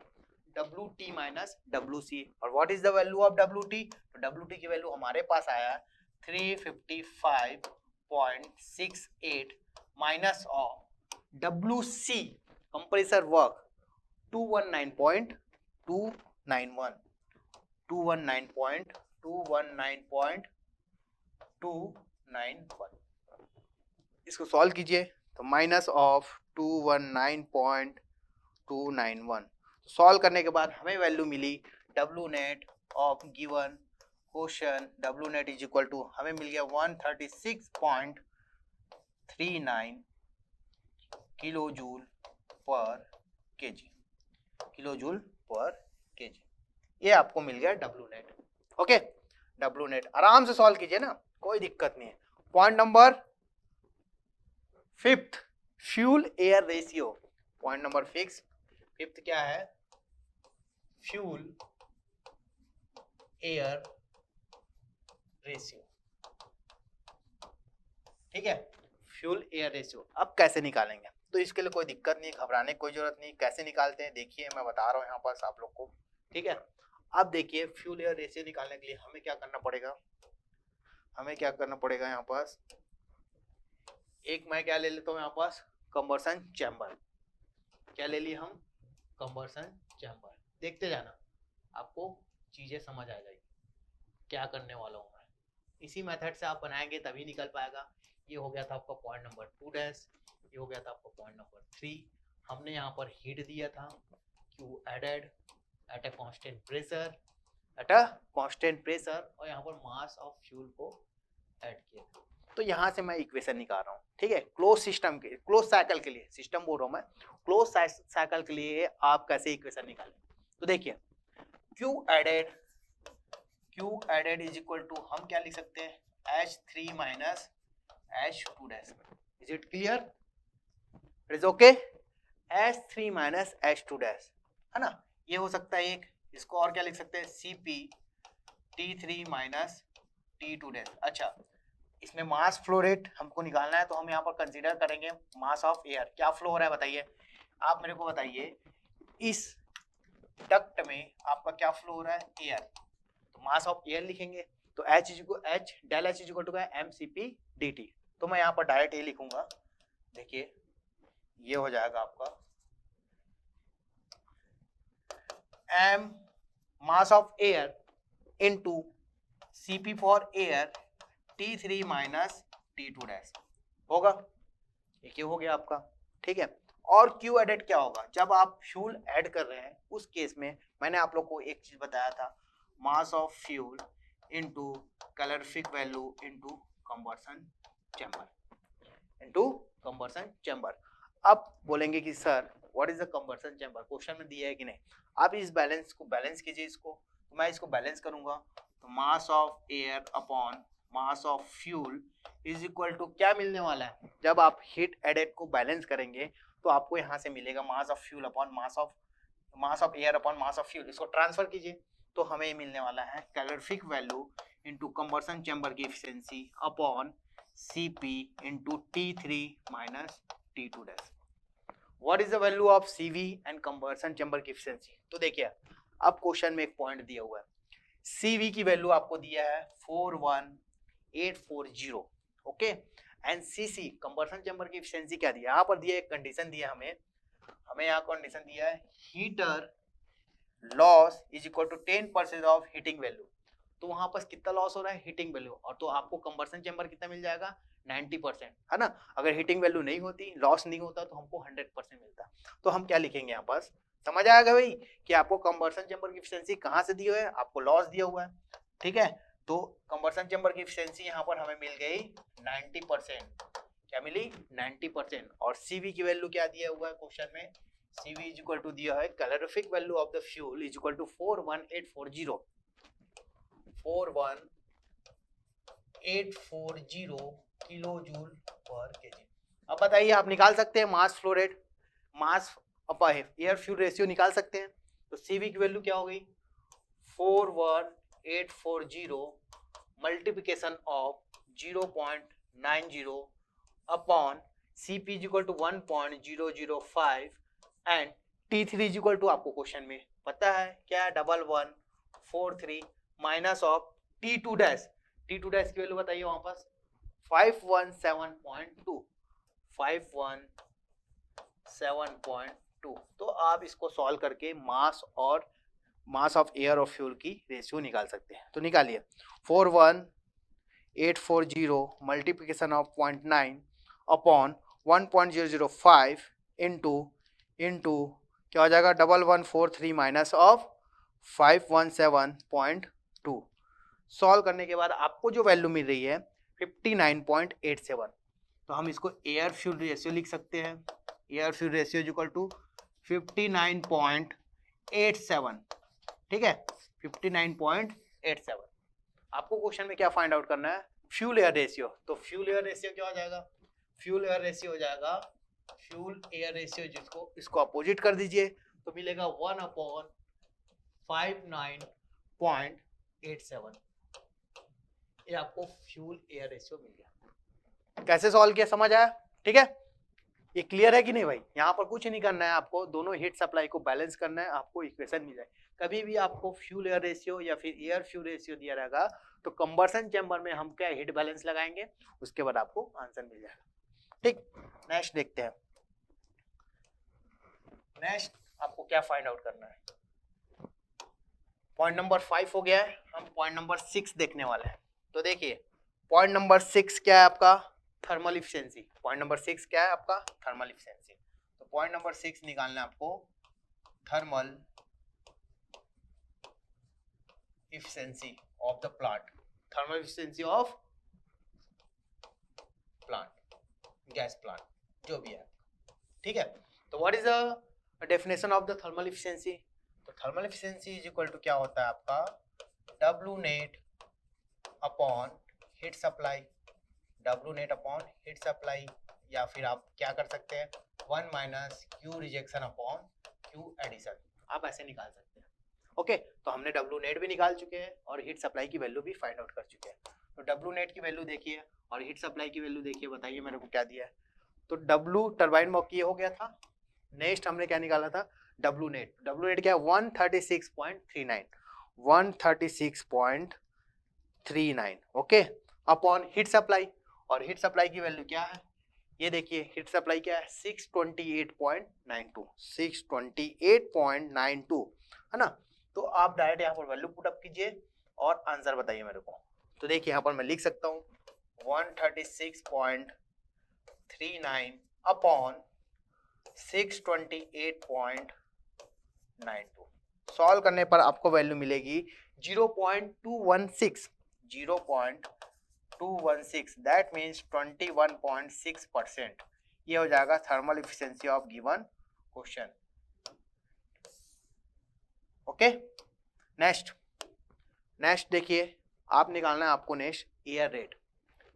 WT minus WC। और what is the value of WT? तो WT की वैल्यू हमारे पास आया 355.68 minus of WC compressor work 219.291 219.291। इसको सॉल्व कीजिए तो माइनस ऑफ 219.291। सॉल्व करने के बाद हमें वैल्यू मिली W net of given question. W net is equal to हमें मिल गया 136.39 किलो जूल पर केजी। किलो जूल पर केजी, ये आपको मिल गया W net. Okay, W net आराम से सॉल्व कीजिए ना, कोई दिक्कत नहीं है। Point number 5th, fuel air ratio. Point number 5th क्या है, फ्यूल एयर रेशियो। ठीक है, फ्यूल एयर रेशियो। अब कैसे निकालेंगे, तो इसके लिए कोई दिक्कत नहीं, घबराने की कोई जरूरत नहीं। कैसे निकालते हैं देखिए, मैं बता रहा हूँ यहाँ पर आप लोग को। ठीक है, अब देखिए फ्यूल एयर रेशियो निकालने के लिए हमें क्या करना पड़ेगा, यहाँ पास एक मैं क्या ले लेता हूँ यहाँ पास, कंबर्सन चैम्बर। क्या ले लिए हम, कंबर्सन चैम्बर। देखते जाना, आपको चीजें समझ आ जाएगी क्या करने वाला हूँ मैं। इसी मेथड से आप बनाएंगे तभी निकल पाएगा। ये हो गया था आपका पॉइंट नंबर 2 डैश, ये हो गया था आपका पॉइंट नंबर 3। हमने यहाँ पर हीट दिया था, Q added at a constant pressure, और यहाँ पर मास ऑफ फ्यूल को ऐड किया। तो यहाँ से मैं इक्वेशन निकाल रहा हूँ। ठीक है, क्लोज सिस्टम के, क्लोज साइकिल के लिए, सिस्टम बोल रहा हूँ मैं, क्लोज साइकिल के लिए आप कैसे इक्वेशन निकालें। तो देखिए Q added is equal to हम क्या लिख सकते हैं, H3 minus H2 dash. Is it clear? It is okay. H3 minus H2 dash है ना, ये हो सकता है एक। इसको और क्या लिख सकते हैं, CP T3 minus T2 dash. अच्छा, इसमें मास फ्लो रेट हमको निकालना है, तो हम यहाँ पर कंसीडर करेंगे मास ऑफ एयर। क्या फ्लो हो रहा है बताइए, आप मेरे को बताइए। इस डक्ट में आपका क्या फ्लो हो रहा है, एयर। तो मास ऑफ एयर लिखेंगे, तो H del H is equal to mCp dt। तो मैं यहाँ पर डायरेक्ट ये लिखूंगा। देखिए ये हो जाएगा आपका m mass of air into Cp for air T3 minus T2 dash होगा। ये हो गया आपका। ठीक है, और Q एडेड क्या होगा, जब आप फ्यूल ऐड कर रहे हैं उस केस में मैंने आप लोग को एक चीज बताया था, mass of fuel into calorific value into combustion chamber. अब बोलेंगे कि sir what is the combustion chamber, question में दिया है कि नहीं। आप इस बैलेंस को बैलेंस कीजिए इसको, तो मैं इसको बैलेंस करूंगा। तो mass of air upon mass of fuel is equal to क्या मिलने वाला है, जब आप हीट एडेड को बैलेंस करेंगे तो आपको यहाँ से मिलेगा मास of fuel upon mass of air upon mass of fuel. इसको ट्रांसफर कीजिए तो हमें मिलने वाला है calorific value into combustion chamber की efficiency upon Cp into T3 minus T2 dash. What is the value of Cv and conversion chamber की efficiency? तो देखिए अब क्वेश्चन में एक पॉइंट दिया हुआ है, Cv की वैल्यू आपको दिया है 41840, ओके, एंड Cc कंबर्सन चैम्बर की एफिशिएंसी क्या दिया है, यहाँ पर दिया एक कंडीशन दिया हमें यहाँ कंडीशन दिया है heater loss is equal to 10% of heating value. तो वहां पर कितना लॉस हो रहा है, हीटिंग वैल्यू, और तो आपको कंबर्सन चैम्बर कितना मिल जाएगा 90%, है ना। अगर हीटिंग वैल्यू नहीं होती, लॉस नहीं होता, तो हमको 100% मिलता। तो हम क्या लिखेंगे यहाँ पर, समझ आएगा भाई कि आपको कंबर्सन चैम्बर की एफिशिएंसी कहाँ से दी हुई है, आपको लॉस दिया हुआ है, ठीक है। तो कंबर्सन चैम्बर की एफिशिएंसी यहाँ पर हमें मिल गई 90%, क्या मिली 90%, और Cv की वैल्यू क्या दिया हुआ है क्वेश्चन में, Cv इज इक्वल टू दिया है calorific value of the fuel is equal to 41840 kilo joule पर केजी। अब बताइए आप निकाल सकते हैं mass flow rate, mass upon air fuel ratio निकाल सकते हैं। तो Cv की वैल्यू क्या हो गई 41840 multiplication of 0.90 upon Cp is equal to 1.005 and T3 is equal to आपको क्वेश्चन में पता है क्या है 1143 minus of T2 dash, T2 dash की वैल्यू बताइए वहां पर 517.2, 517.2। तो आप इसको सॉल्व करके मास और मास ऑफ एयर और फ्यूल की रेशियो निकाल सकते हैं। तो निकालिए 41840 मल्टीप्लिकेशन ऑफ 0.9 अपॉन 1.005 इंटू क्या हो जाएगा 1143 माइनस ऑफ 517.2। सॉल्व करने के बाद आपको जो वैल्यू मिल रही है 59.87। तो हम इसको एयर फ्यूल रेशियो लिख सकते हैं, air fuel ratio is equal to 59.87, ठीक है 59.87। आपको क्वेश्चन में क्या फाइंड आउट करना है, फ्यूल एयर रेशियो। तो फ्यूल एयर रेशियो क्या हो जाएगा, फ्यूल एयर रेशियो हो जाएगा, फ्यूल एयर रेशियो जिसको इसको अपोजिट कर दीजिए तो मिलेगा 1/59.87। ये आपको फ्यूल एयर रेशियो मिल गया। कैसे सॉल्व किया समझ आया, ठीक है, ये क्लियर है कि नहीं भाई। यहाँ पर कुछ नहीं करना है, आपको दोनों हीट सप्लाई को बैलेंस करना है, आपको इक्वेशन मिल जाए। कभी भी आपको फ्यूल एयर रेशियो या फिर एयर फ्यूल रेशियो दिया रहेगा तो कंबर्सन चैम्बर में हम क्या हीट बैलेंस लगाएंगे, उसके बाद आपको आंसर मिल जाएगा, ठीक। नेक्स्ट देखते हैं, नेक्स्ट आपको क्या फाइंड आउट करना है। पॉइंट नंबर 5 हो गया है, हम पॉइंट नंबर 6 देखने वाले हैं। तो देखिए पॉइंट नंबर 6 क्या है आपका, थर्मल इफिशिएंसी। पॉइंट नंबर 6 क्या है आपका, थर्मल इफिशिएंसी। तो पॉइंट नंबर 6 निकालना है आपको thermal efficiency of the plant, thermal efficiency of plant, gas plant जो भी है, ठीक है। तो what is the definition of the thermal efficiency. तो thermal efficiency is equal to क्या होता है आपका W net upon heat supply, W net upon heat supply, या फिर आप क्या कर सकते हैं 1 minus Q rejection upon Q addition, आप ऐसे निकाल सकते हैं, ओके। तो हमने W नेट भी निकाल चुके हैं और हीट सप्लाई की वैल्यू भी फाइंड आउट कर चुके हैं। तो W नेट की वैल्यू देखिए और हीट सप्लाई की वैल्यू देखिए, बताइए मेरे को क्या दिया है। तो W टरबाइन वर्क ये हो गया था। नेक्स्ट हमने क्या निकाला था W नेट, W नेट क्या है 136.39, 136.39, ओके, अपॉन हीट सप्लाई, और हीट सप्लाई की वैल्यू क्या है, ये देखिए हीट सप्लाई क्या है 628.92, 628.92, है ना। तो आप डायरेक्ट यहाँ पर वैल्यू पुट अप कीजिए और आंसर बताइए मेरे को। तो देखिए यहाँ पर मैं लिख सकता हूँ 136.39 अपॉन 628.92। सॉल्व करने पर आपको वैल्यू मिलेगी 0.216, 0.216, दैट मीन्स 21.6%। ये हो जाएगा thermal efficiency of given question, okay. Next देखिए आप निकालना है आपको नेक्स्ट एयर रेट,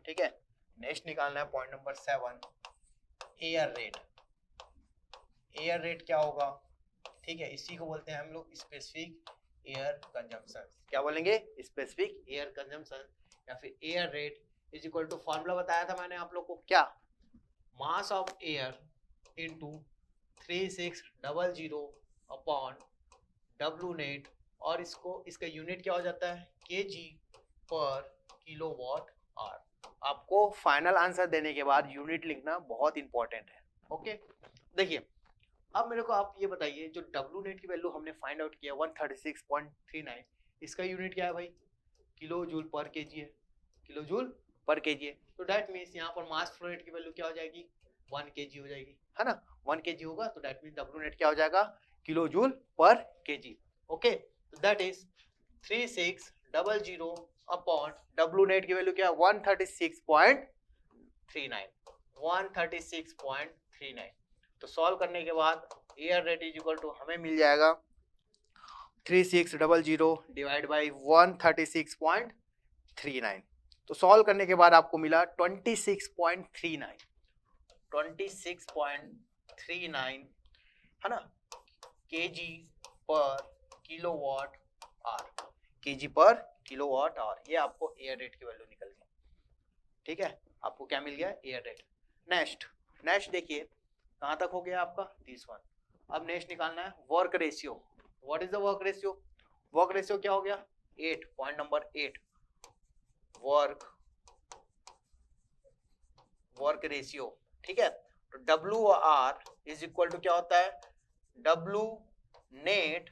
ठीक है। नेक्स्ट निकालना है point number 7 air rate. Air rate क्या होगा, ठीक है, इसी को बोलते हैं हम लोग स्पेसिफिक एयर कंजम्पशन। क्या बोलेंगे, स्पेसिफिक एयर कंजम्पशन या फिर air rate is equal to, formula बताया था मैंने आप लोग को, क्या? Mass of air into 3600 upon W net, और इसका यूनिट क्या हो जाता है, केजी पर किलोवाट आवर। आपको फाइनल आंसर देने के बाद यूनिट लिखना बहुत इंपॉर्टेंट है। ओके, देखिए अब मेरे को आप ये बताइए, जो डब्लू नेट की वैल्यू हमने फाइंड आउट किया 136.39, इसका यूनिट क्या है भाई, किलो जूल पर केजी है, किलो जूल पर केजी है। तो दैट मीन्स यहाँ पर मास फ्लो रेट की वैल्यू क्या हो जाएगी, 1 kg हो जाएगी, है ना। 1 kg होगा तो दैट मीन्स डब्लू नेट क्या हो जाएगा, किलो जूल पर केजी। ओके, तो that is 3600 upon W net की वैल्यू क्या है 136.39, 136.39। तो सॉल्व करने के बाद air rate is equal to हमें मिल जाएगा 3600 डिवाइड बाई 136.39। तो सॉल्व करने के बाद आपको मिला 26.39, 26.39 है ना, केजी पर किलोवाट आवर, केजी पर किलोवाट आवर। ये आपको एयर रेट की वैल्यू निकल गई, ठीक है, आपको क्या मिल गया, एयर रेट। नेक्स्ट देखिए कहाँ तक हो गया आपका, दिस वन। अब नेक्स्ट निकालना है work ratio. What is the work ratio, work ratio क्या हो गया 8, पॉइंट नंबर 8, वर्क रेशियो, ठीक है। तो W R is equal to क्या होता है, W net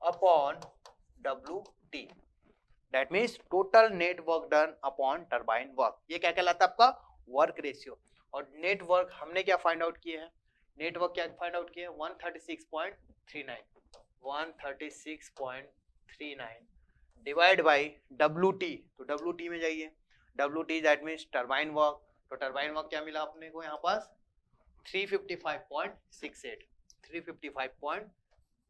upon W T, that means total net work done upon turbine work. ये क्या कहलाता है आपका, वर्क रेशियो। और नेट वर्क हमने क्या फाइंड आउट किए हैं, नेटवर्क क्या फाइंड आउट किए 136.39, 136.39 डिवाइड बाई डब्ल्यू टी। तो डब्ल्यू टी में जाइए, W T that means turbine work. तो टरबाइन वर्क क्या मिला अपने को यहाँ पास 355.68,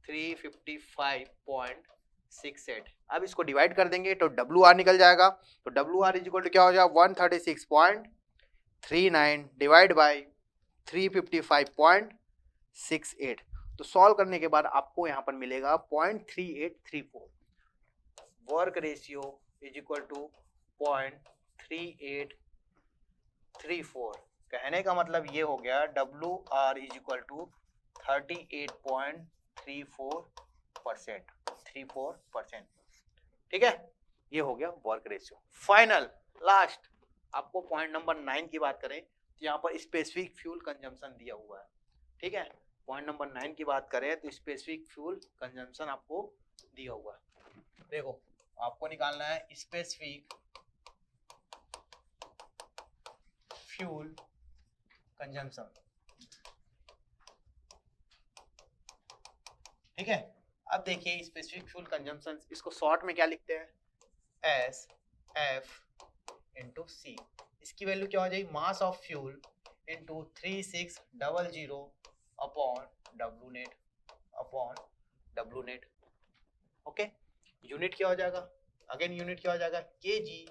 355.68। अब इसको डिवाइड कर देंगे तो डब्ल्यू आर निकल जाएगा। तो W R is equal to क्या हो जाएगा 136.39 डिवाइड बाई 355.68। तो सॉल्व करने के बाद आपको यहाँ पर मिलेगा 0.3834, work ratio is equal to 0.3834। कहने का मतलब ये हो गया W R is equal to 38.34%, ठीक है, ये हो गया वर्क रेशियो। फाइनल लास्ट आपको पॉइंट नंबर 9 की बात करें तो यहाँ पर स्पेसिफिक फ्यूल कंजम्पशन दिया हुआ है, ठीक है। पॉइंट नंबर 9 की बात करें तो स्पेसिफिक फ्यूल कंजम्पशन आपको दिया हुआ है। देखो आपको निकालना है स्पेसिफिक फ्यूल कंजम्पशन, ठीक है। अब देखिए स्पेसिफिक फ्यूल कंजम्पशन, इसको शॉर्ट में क्या लिखते हैं, एस एफ इंटू सी। इसकी वैल्यू क्या हो जाएगी, मास of fuel into 3600 upon W net, okay. Unit क्या हो जाएगा, अगेन यूनिट क्या हो जाएगा, केजी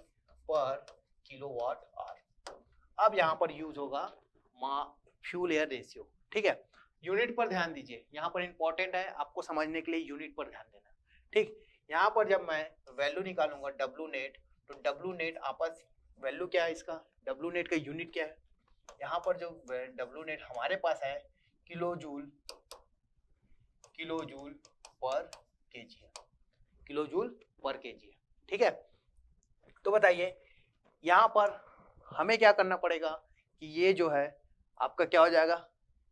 पर किलोवाट आवर। अब यहाँ पर यूज होगा फ्यूल एयर रेशियो, ठीक है। यूनिट पर ध्यान दीजिए, यहाँ पर इंपॉर्टेंट है आपको समझने के लिए, यूनिट पर ध्यान देना, ठीक। यहाँ पर जब मैं वैल्यू निकालूंगा डब्ल्यू नेट, तो डब्ल्यू नेट आपस वैल्यू क्या है इसका, डब्ल्यू नेट का यूनिट क्या है, यहाँ पर जो डब्ल्यू नेट हमारे पास है किलो जूल पर केजी है, किलो जूल पर केजी है, ठीक है। तो बताइए यहाँ पर हमें क्या करना पड़ेगा कि ये जो है आपका क्या हो जाएगा,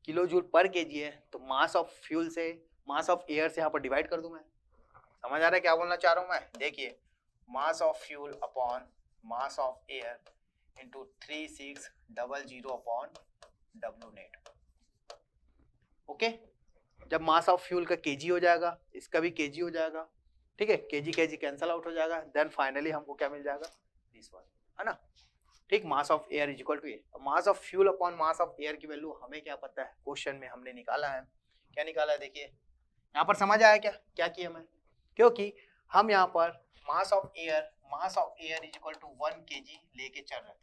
किलो जूल पर केजी है, तो मास ऑफ फ्यूल से, मास ऑफ एयर से यहाँ पर डिवाइड कर दूं मैं। समझ आ रहा है क्या बोलना चाह रहा हूँ मैं, देखिए मास of fuel upon mass of air into 3600 upon W net, okay. जब मास ऑफ फ्यूल का केजी हो जाएगा, इसका भी केजी हो जाएगा, ठीक है, केजी कैंसल आउट हो जाएगा, देन फाइनली हमको क्या मिल जाएगा, दिस वन, है ना, ठीक। Mass of air is equal to A, mass of fuel upon mass of air की वैल्यू हमें क्या पता है, क्वेश्चन में हमने निकाला है, क्या निकाला है, देखिए यहाँ पर समझ आया क्या किया मैं, क्योंकि हम यहाँ पर mass of air is equal to 1 kg लेके चल रहे थे,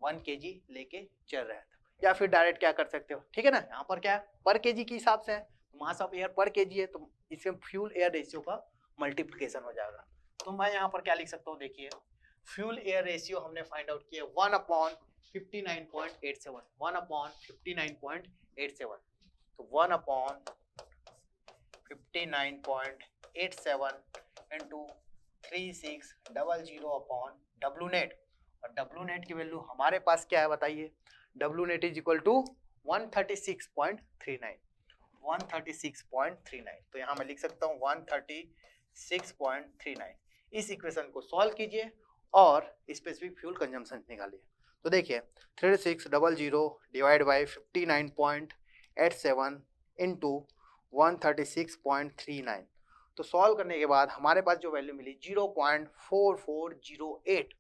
1 kg लेके चल रहे थे, या फिर डायरेक्ट क्या कर सकते हो, ठीक है ना, यहाँ पर क्या है पर केजी के हिसाब से है, मास ऑफ एयर पर केजी है, तो इसमें फ्यूल एयर रेशियो का मल्टीप्लिकेशन हो जाएगा। तो मैं यहाँ पर क्या लिख सकता हूँ, देखिए फ्यूल एयर रेशियो हमने फाइंड आउट किया 1/59.87, 1/59.87, तो 1/59.87 इंटू 3600 अपॉन डब्ल्यू नेट, और डब्ल्यू नेट की वैल्यू हमारे पास क्या है बताइए, W net is equal to 136.39, 136.39, तो यहाँ मैं लिख सकता हूँ 136.39। इस इक्वेशन को सॉल्व कीजिए और स्पेसिफिक फ्यूल कंजम्पशन निकालिए। तो देखिए 3600 डिवाइड बाई 59.87 इंटू 136.39, तो सॉल्व करने के बाद हमारे पास जो वैल्यू मिली 0.4408,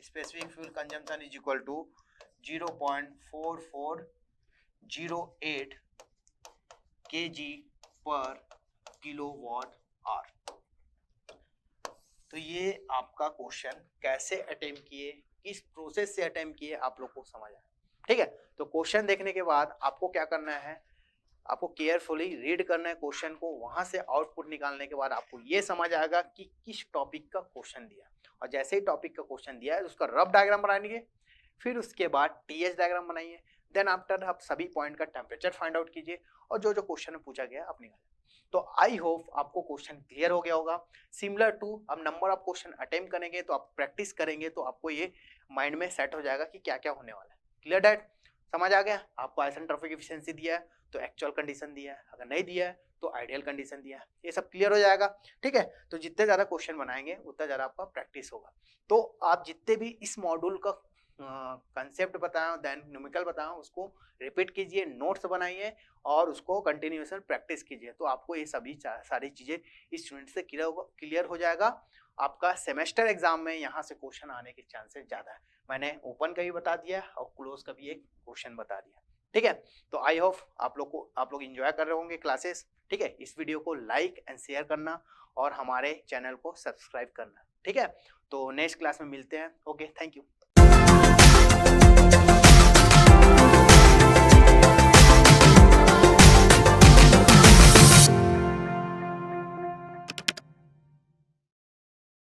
specific fuel consumption is equal to 0.4408 kg पर किलोवाट आवर। तो ये आपका क्वेश्चन कैसे अटेम्प्ट किए, किस प्रोसेस से अटेम्प्ट किए, आप लोग को समझ आया, ठीक है। तो क्वेश्चन देखने के बाद आपको क्या करना है, आपको केयरफुली रीड करना है क्वेश्चन को, वहां से आउटपुट निकालने के बाद आपको ये समझ आएगा कि किस टॉपिक का क्वेश्चन दिया, और जैसे ही टॉपिक का क्वेश्चन दिया है उसका रफ डायग्राम बनाएंगे, फिर उसके बाद टीएच डायग्राम बनाइए, देन आफ्टर आप सभी पॉइंट का टेम्परेचर फाइंड आउट कीजिए और जो जो क्वेश्चन में पूछा गया आप निकालिए। तो आई होप आपको क्वेश्चन क्लियर हो गया होगा। सिमिलर टू अब नंबर ऑफ क्वेश्चन अटेम्प्ट करेंगे तो आप प्रैक्टिस करेंगे तो आपको ये माइंड में सेट हो जाएगा कि क्या क्या होने वाला है। क्लियर डैट, समझ आ गया? आपको आइसेंट्रोपिक एफिशिएंसी दिया है तो एक्चुअल कंडीशन दिया है, अगर नहीं दिया है तो आइडियल कंडीशन दिया है, ये सब क्लियर हो जाएगा, ठीक है। तो जितने ज़्यादा क्वेश्चन बनाएंगे उतना ज़्यादा आपका प्रैक्टिस होगा। तो आप जितने भी इस मॉड्यूल का कंसेप्ट बताया, देन न्यूमेरिकल बताया, उसको रिपीट कीजिए, नोट्स बनाइए और उसको कंटिन्यूएशन प्रैक्टिस कीजिए, तो आपको ये सभी सारी चीज़ें इस यूनिट से क्लियर हो जाएगा। आपका सेमेस्टर एग्जाम में यहाँ से क्वेश्चन आने के चांसेस ज़्यादा है। मैंने ओपन का भी बता दिया और क्लोज का भी एक क्वेश्चन बता दिया, ठीक है। तो आई होप आप लोग एंजॉय कर रहे होंगे क्लासेस, ठीक है। इस वीडियो को लाइक एंड शेयर करना और हमारे चैनल को सब्सक्राइब करना, ठीक है। तो नेक्स्ट क्लास में मिलते हैं। Okay, thank you.